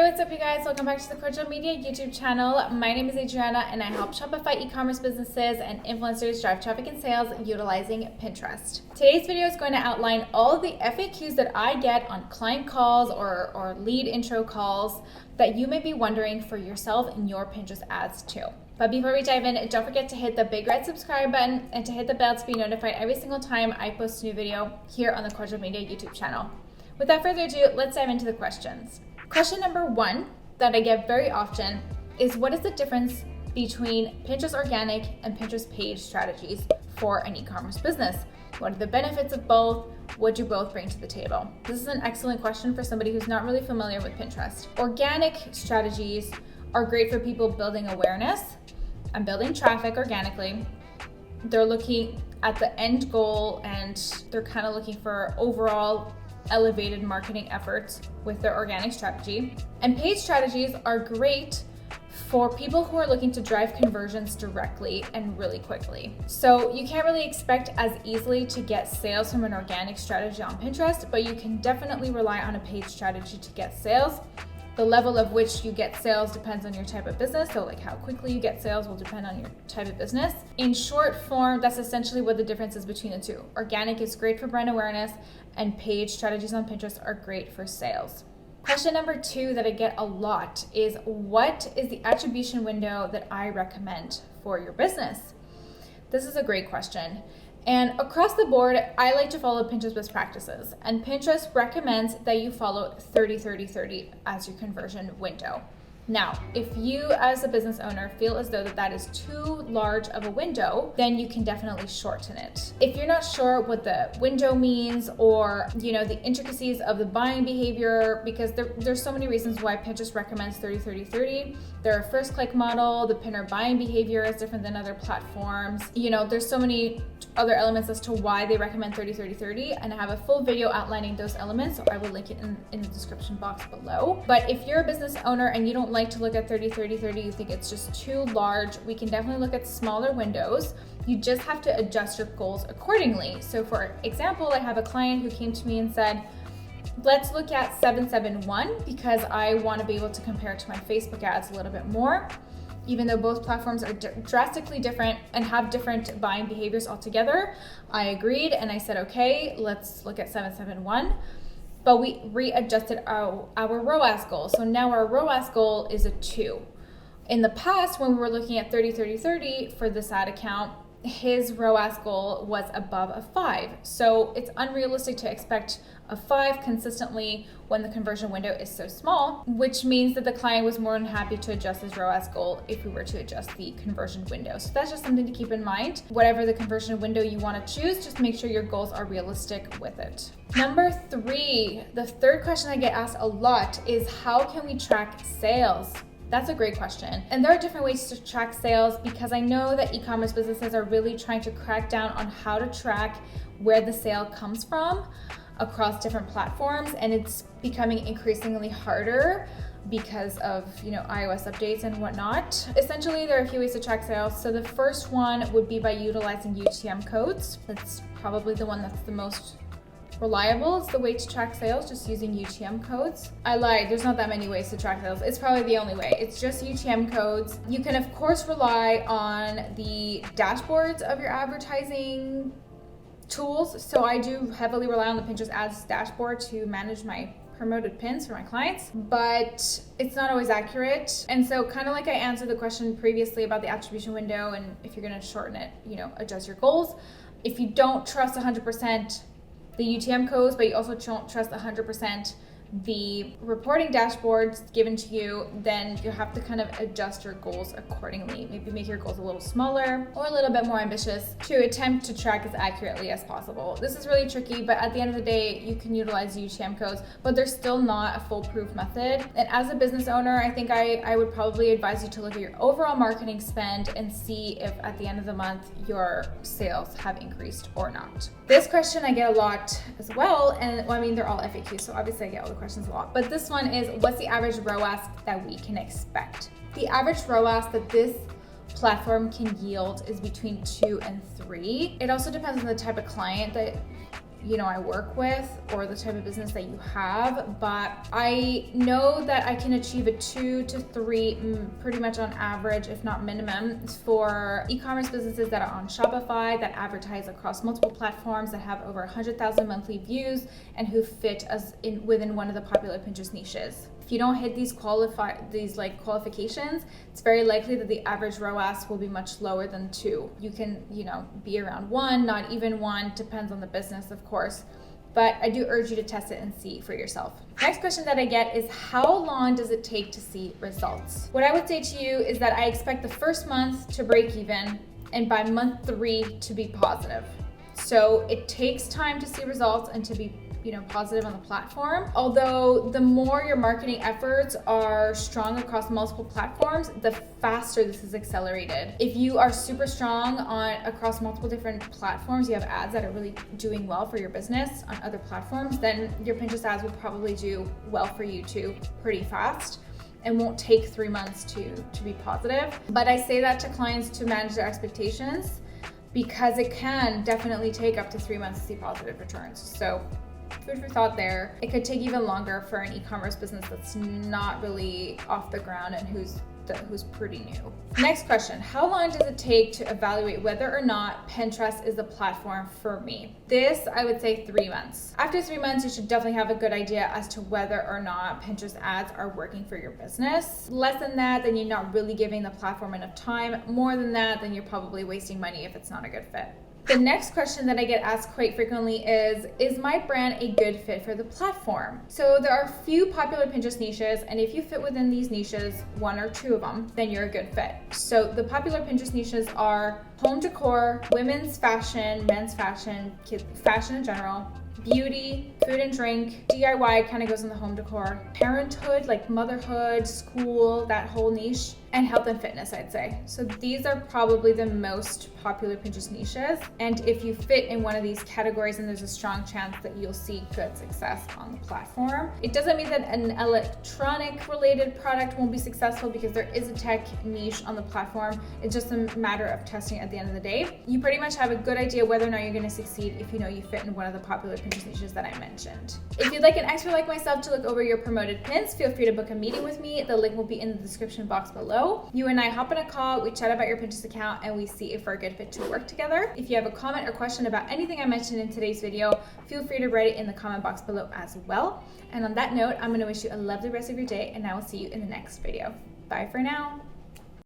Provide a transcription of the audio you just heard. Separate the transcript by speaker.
Speaker 1: what's up you guys? Welcome back to the Kordial Media YouTube channel. My name is Adriana and I help Shopify e-commerce businesses and influencers drive traffic and sales utilizing Pinterest. Today's video is going to outline all of the FAQs that I get on client calls or lead intro calls that you may be wondering for yourself in your Pinterest ads too. But before we dive in, don't forget to hit the big red subscribe button and to hit the bell to be notified every single time I post a new video here on the Kordial Media YouTube channel. Without further ado, let's dive into the questions. Question number one that I get very often is, what is the difference between Pinterest organic and Pinterest paid strategies for an e-commerce business? What are the benefits of both? What do both bring to the table? This is an excellent question for somebody who's not really familiar with Pinterest. Organic strategies are great for people building awareness and building traffic organically. They're looking at the end goal and they're kind of looking for overall elevated marketing efforts with their organic strategy. And paid strategies are great for people who are looking to drive conversions directly and really quickly. So you can't really expect as easily to get sales from an organic strategy on Pinterest, but you can definitely rely on a paid strategy to get sales. The level of which you get sales depends on your type of business. So like how quickly you get sales will depend on your type of business. In short form, that's essentially what the difference is between the two. Organic is great for brand awareness and paid strategies on Pinterest are great for sales. Question number two that I get a lot is, what is the attribution window that I recommend for your business? This is a great question. And across the board, I like to follow Pinterest best practices. And Pinterest recommends that you follow 30-30-30 as your conversion window. Now, if you as a business owner feel as though that is too large of a window, then you can definitely shorten it. If you're not sure what the window means or, the intricacies of the buying behavior, because there's so many reasons why Pinterest recommends 30-30-30. They're a first click model, the pinner buying behavior is different than other platforms. There's so many other elements as to why they recommend 30-30-30, and I have a full video outlining those elements, so I will link it in the description box below. But if you're a business owner and you don't like to look at 30-30-30, you think it's just too large, we can definitely look at smaller windows. You just have to adjust your goals accordingly. So for example, I have a client who came to me and said, let's look at 771 because I want to be able to compare it to my Facebook ads a little bit more. Even though both platforms are drastically different and have different buying behaviors altogether, I agreed and I said, okay, let's look at 771. But we readjusted our ROAS goal. So now our ROAS goal is a 2. In the past, when we were looking at 30-30-30 for this ad account, his ROAS goal was above a 5. So it's unrealistic to expect a 5 consistently when the conversion window is so small, which means that the client was more than happy to adjust his ROAS goal if we were to adjust the conversion window. So that's just something to keep in mind. Whatever the conversion window you want to choose, just make sure your goals are realistic with it. Number 3, the third question I get asked a lot is, how can we track sales? That's a great question. And there are different ways to track sales, because I know that e-commerce businesses are really trying to crack down on how to track where the sale comes from across different platforms, and it's becoming increasingly harder because of iOS updates and whatnot. Essentially, there are a few ways to track sales. So the first one would be by utilizing UTM codes. That's probably the one that's the most reliable. It's the way to track sales, just using UTM codes. I lied, there's not that many ways to track sales. It's probably the only way. It's just UTM codes. You can of course rely on the dashboards of your advertising tools. So I do heavily rely on the Pinterest ads dashboard to manage my promoted pins for my clients, but it's not always accurate. And so kind of like I answered the question previously about the attribution window, and if you're going to shorten it, adjust your goals. If you don't trust 100% the UTM codes, but you also don't trust 100% the reporting dashboards given to you, then you have to kind of adjust your goals accordingly. Maybe make your goals a little smaller or a little bit more ambitious to attempt to track as accurately as possible. This is really tricky, but at the end of the day, you can utilize UTM codes, but they're still not a foolproof method. And as a business owner, I think I would probably advise you to look at your overall marketing spend and see if at the end of the month your sales have increased or not. This question I get a lot as well, and they're all FAQs, so obviously I get all the questions a lot. But this one is, what's the average ROAS that we can expect? The average ROAS that this platform can yield is between 2 and 3. It also depends on the type of client that I work with or the type of business that you have, but I know that I can achieve a 2 to 3, pretty much on average, if not minimum, for e-commerce businesses that are on Shopify, that advertise across multiple platforms, that have over 100,000 monthly views, and who fit within one of the popular Pinterest niches. If you don't hit these qualifications, it's very likely that the average ROAS will be much lower than 2. You can, be around 1, not even 1, depends on the business, of course. But I do urge you to test it and see for yourself. Next question that I get is, how long does it take to see results? What I would say to you is that I expect the first month to break even, and by month 3 to be positive. So it takes time to see results and to be positive on the platform. Although the more your marketing efforts are strong across multiple platforms, the faster this is accelerated. If you are super strong across multiple different platforms, you have ads that are really doing well for your business on other platforms, then your Pinterest ads will probably do well for you too pretty fast, and won't take 3 months to be positive. But I say that to clients to manage their expectations, because it can definitely take up to 3 months to see positive returns. So food for thought there. It could take even longer for an e-commerce business that's not really off the ground and who's pretty new. Next question, how long does it take to evaluate whether or not Pinterest is the platform for me? This, I would say 3 months. After 3 months, you should definitely have a good idea as to whether or not Pinterest ads are working for your business. Less than that, then you're not really giving the platform enough time. More than that, then you're probably wasting money if it's not a good fit. The next question that I get asked quite frequently is my brand a good fit for the platform? So there are a few popular Pinterest niches, and if you fit within these niches, 1 or 2 of them, then you're a good fit. So the popular Pinterest niches are home decor, women's fashion, men's fashion, kids fashion in general, beauty, food and drink, DIY kind of goes in the home decor, parenthood, like motherhood, school, that whole niche, and health and fitness, I'd say. So these are probably the most popular Pinterest niches. And if you fit in one of these categories, then there's a strong chance that you'll see good success on the platform. It doesn't mean that an electronic related product won't be successful, because there is a tech niche on the platform. It's just a matter of testing at the end of the day. You pretty much have a good idea whether or not you're going to succeed if you know you fit in one of the popular Pinterest niches that I mentioned. If you'd like an expert like myself to look over your promoted pins, feel free to book a meeting with me. The link will be in the description box below. You and I hop on a call, we chat about your Pinterest account, and we see if we're a good fit to work together. If you have a comment or question about anything I mentioned in today's video, feel free to write it in the comment box below as well. And on that note, I'm going to wish you a lovely rest of your day, and I will see you in the next video. Bye for now.